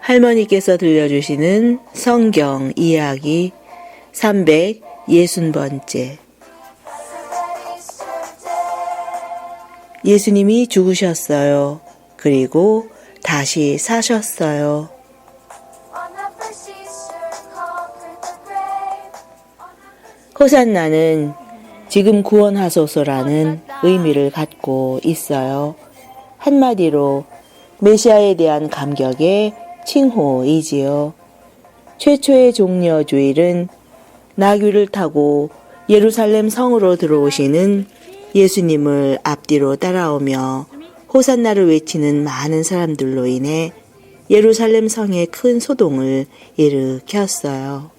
할머니께서 들려주시는 성경 이야기 360번째. 예수님이 죽으셨어요. 그리고 다시 사셨어요. 호산나는 지금 구원하소서라는 의미를 갖고 있어요. 한마디로 메시아에 대한 감격의 칭호이지요. 최초의 종려 주일은 나귀를 타고 예루살렘 성으로 들어오시는 예수님을 앞뒤로 따라오며 호산나를 외치는 많은 사람들로 인해 예루살렘 성에 큰 소동을 일으켰어요.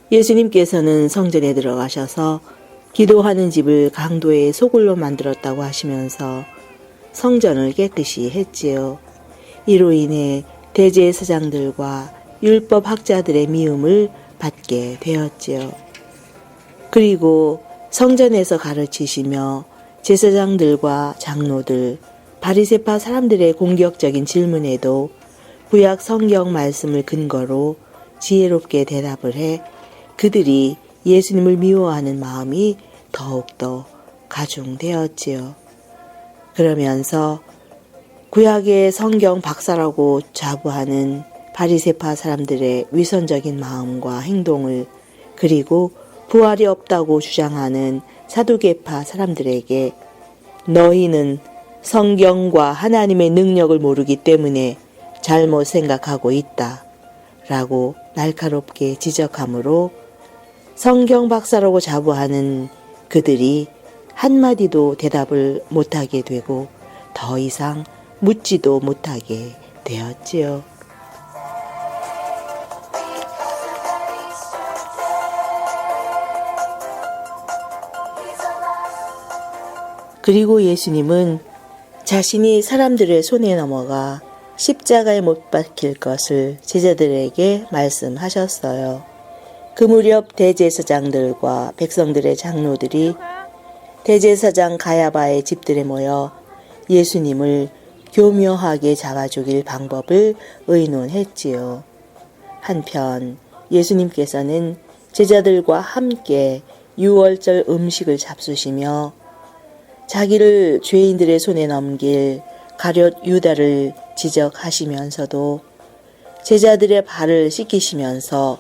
예수님께서는 성전에 들어가셔서 기도하는 집을 강도의 소굴로 만들었다고 하시면서 성전을 깨끗이 했지요. 이로 인해 대제사장들과 율법학자들의 미움을 받게 되었지요. 그리고 성전에서 가르치시며 제사장들과 장로들, 바리새파 사람들의 공격적인 질문에도 구약 성경 말씀을 근거로 지혜롭게 대답을 해 그들이 예수님을 미워하는 마음이 더욱더 가중되었지요. 그러면서 구약의 성경 박사라고 자부하는 바리새파 사람들의 위선적인 마음과 행동을, 그리고 부활이 없다고 주장하는 사두개파 사람들에게 너희는 성경과 하나님의 능력을 모르기 때문에 잘못 생각하고 있다 라고 날카롭게 지적하므로 성경 박사라고 자부하는 그들이 한마디도 대답을 못하게 되고 더 이상 묻지도 못하게 되었지요. 그리고 예수님은 자신이 사람들의 손에 넘어가 십자가에 못 박힐 것을 제자들에게 말씀하셨어요. 그 무렵 대제사장들과 백성들의 장로들이 대제사장 가야바의 집들에 모여 예수님을 교묘하게 잡아 죽일 방법을 의논했지요. 한편 예수님께서는 제자들과 함께 유월절 음식을 잡수시며 자기를 죄인들의 손에 넘길 가룟 유다를 지적하시면서도 제자들의 발을 씻기시면서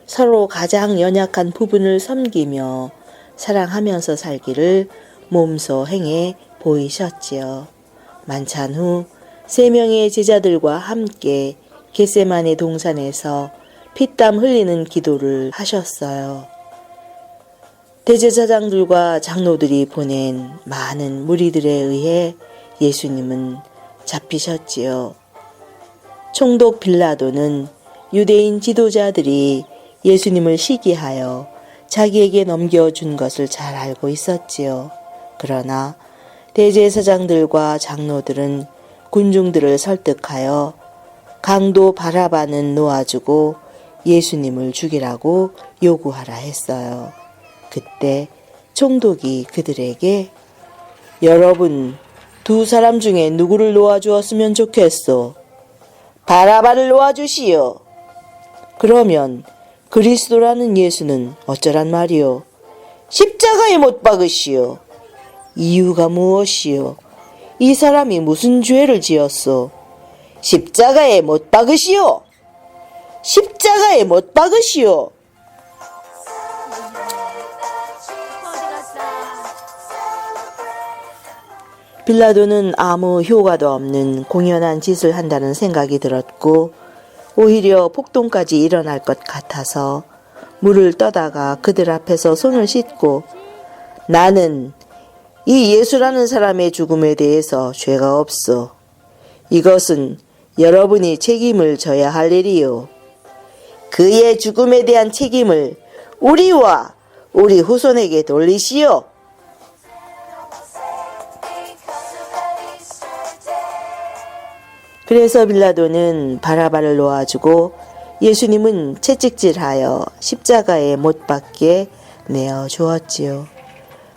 서로 가장 연약한 부분을 섬기며 사랑하면서 살기를 몸소 행해 보이셨지요. 만찬 후 3명의 제자들과 함께 겟세마네 동산에서 피땀 흘리는 기도를 하셨어요. 대제사장들과 장로들이 보낸 많은 무리들에 의해 예수님은 잡히셨지요. 총독 빌라도는 유대인 지도자들이 예수님을 시기하여 자기에게 넘겨준 것을 잘 알고 있었지요. 그러나 대제사장들과 장로들은 군중들을 설득하여 강도 바라바는 놓아주고 예수님을 죽이라고 요구하라 했어요. 그때 총독이 그들에게 여러분, 2 사람 중에 누구를 놓아주었으면 좋겠소? 바라바를 놓아주시오. 그러면 그리스도라는 예수는 어쩌란 말이오? 십자가에 못 박으시오. 이유가 무엇이오? 이 사람이 무슨 죄를 지었소? 십자가에 못 박으시오. 십자가에 못 박으시오. 빌라도는 아무 효과도 없는 공연한 짓을 한다는 생각이 들었고 오히려 폭동까지 일어날 것 같아서 물을 떠다가 그들 앞에서 손을 씻고 나는 이 예수라는 사람의 죽음에 대해서 죄가 없어. 이것은 여러분이 책임을 져야 할 일이요. 그의 죽음에 대한 책임을 우리와 우리 후손에게 돌리시오. 그래서 빌라도는 바라바를 놓아주고 예수님은 채찍질하여 십자가에 못 박게 내어 주었지요.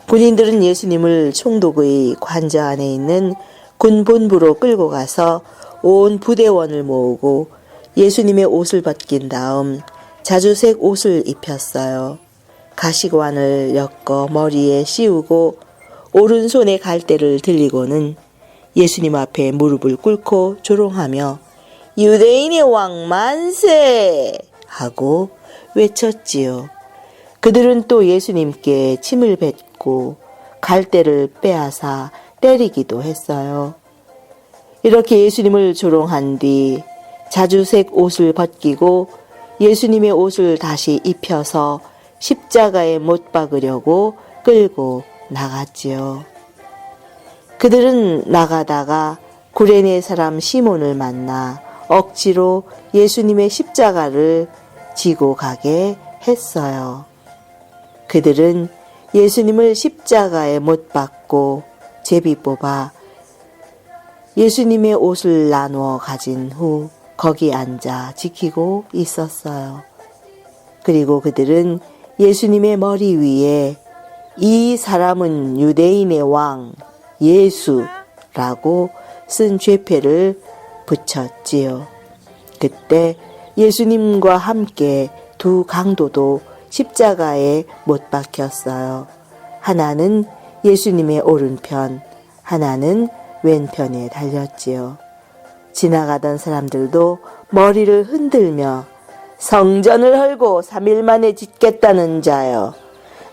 군인들은 예수님을 총독의 관저 안에 있는 군 본부로 끌고 가서 온 부대원을 모으고 예수님의 옷을 벗긴 다음 자주색 옷을 입혔어요. 가시관을 엮어 머리에 씌우고 오른손에 갈대를 들리고는 예수님 앞에 무릎을 꿇고 조롱하며 유대인의 왕 만세! 하고 외쳤지요. 그들은 또 예수님께 침을 뱉고 갈대를 빼앗아 때리기도 했어요. 이렇게 예수님을 조롱한 뒤 자주색 옷을 벗기고 예수님의 옷을 다시 입혀서 십자가에 못 박으려고 끌고 나갔지요. 그들은 나가다가 구레네 사람 시몬을 만나 억지로 예수님의 십자가를 지고 가게 했어요. 그들은 예수님을 십자가에 못 박고 제비 뽑아 예수님의 옷을 나누어 가진 후 거기 앉아 지키고 있었어요. 그리고 그들은 예수님의 머리 위에 이 사람은 유대인의 왕 예수라고 쓴 죄패를 붙였지요. 그때 예수님과 함께 두 강도도 십자가에 못 박혔어요. 하나는 예수님의 오른편, 하나는 왼편에 달렸지요. 지나가던 사람들도 머리를 흔들며 성전을 헐고 3일 만에 짓겠다는 자여,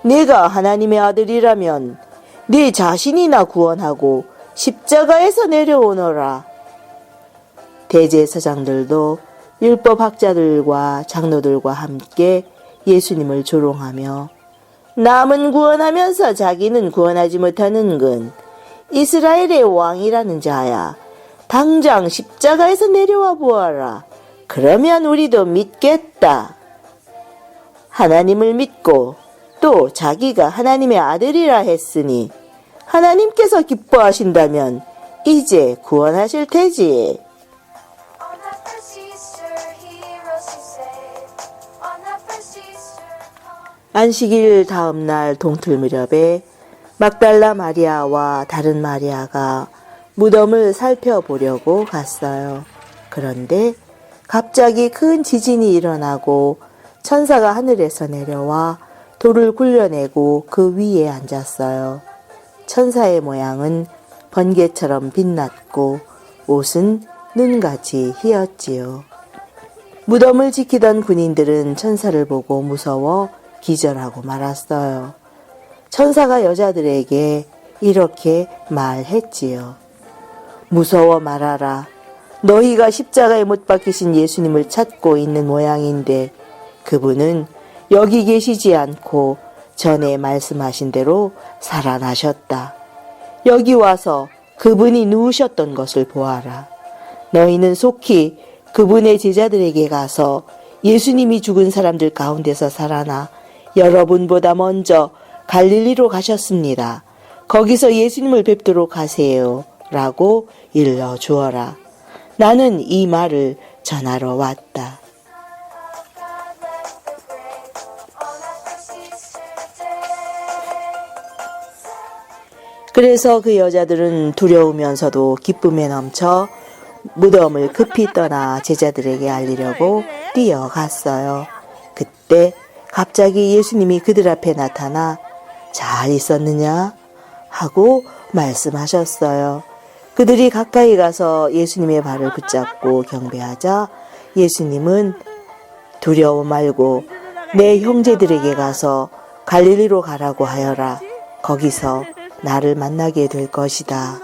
네가 하나님의 아들이라면 네 자신이나 구원하고 십자가에서 내려오너라. 대제사장들도 율법학자들과 장로들과 함께 예수님을 조롱하며 남은 구원하면서 자기는 구원하지 못하는군. 이스라엘의 왕이라는 자야. 당장 십자가에서 내려와 보아라. 그러면 우리도 믿겠다. 하나님을 믿고 또 자기가 하나님의 아들이라 했으니 하나님께서 기뻐하신다면 이제 구원하실 테지. 안식일 다음 날 동틀 무렵에 막달라 마리아와 다른 마리아가 무덤을 살펴보려고 갔어요. 그런데 갑자기 큰 지진이 일어나고 천사가 하늘에서 내려와 돌을 굴려내고 그 위에 앉았어요. 천사의 모양은 번개처럼 빛났고 옷은 눈같이 희었지요. 무덤을 지키던 군인들은 천사를 보고 무서워 기절하고 말았어요. 천사가 여자들에게 이렇게 말했지요. 무서워 말아라. 너희가 십자가에 못 박히신 예수님을 찾고 있는 모양인데 그분은 여기 계시지 않고 전에 말씀하신 대로 살아나셨다. 여기 와서 그분이 누우셨던 것을 보아라. 너희는 속히 그분의 제자들에게 가서 예수님이 죽은 사람들 가운데서 살아나 여러분보다 먼저 갈릴리로 가셨습니다. 거기서 예수님을 뵙도록 하세요. 라고 일러주어라. 나는 이 말을 전하러 왔다. 그래서 그 여자들은 두려우면서도 기쁨에 넘쳐 무덤을 급히 떠나 제자들에게 알리려고 뛰어갔어요. 그때 갑자기 예수님이 그들 앞에 나타나 잘 있었느냐? 하고 말씀하셨어요. 그들이 가까이 가서 예수님의 발을 붙잡고 경배하자 예수님은 두려워 말고 내 형제들에게 가서 갈릴리로 가라고 하여라. 거기서 나를 만나게 될 것이다.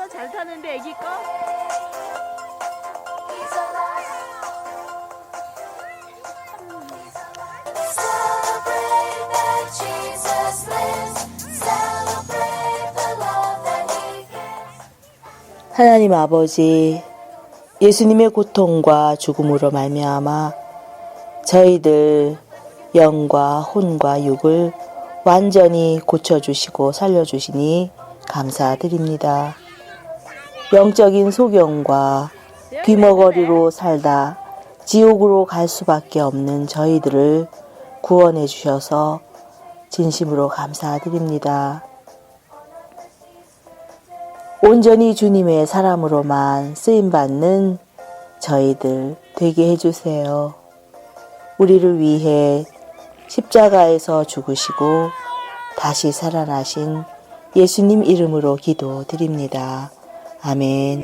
하나님 아버지, 예수님의 고통과 죽음으로 말미암아 저희들 영과 혼과 육을 완전히 고쳐주시고 살려주시니 감사드립니다. 영적인 소경과 귀머거리로 살다 지옥으로 갈 수밖에 없는 저희들을 구원해 주셔서 진심으로 감사드립니다. 온전히 주님의 사람으로만 쓰임받는 저희들 되게 해주세요. 우리를 위해 십자가에서 죽으시고 다시 살아나신 예수님 이름으로 기도드립니다. 아멘.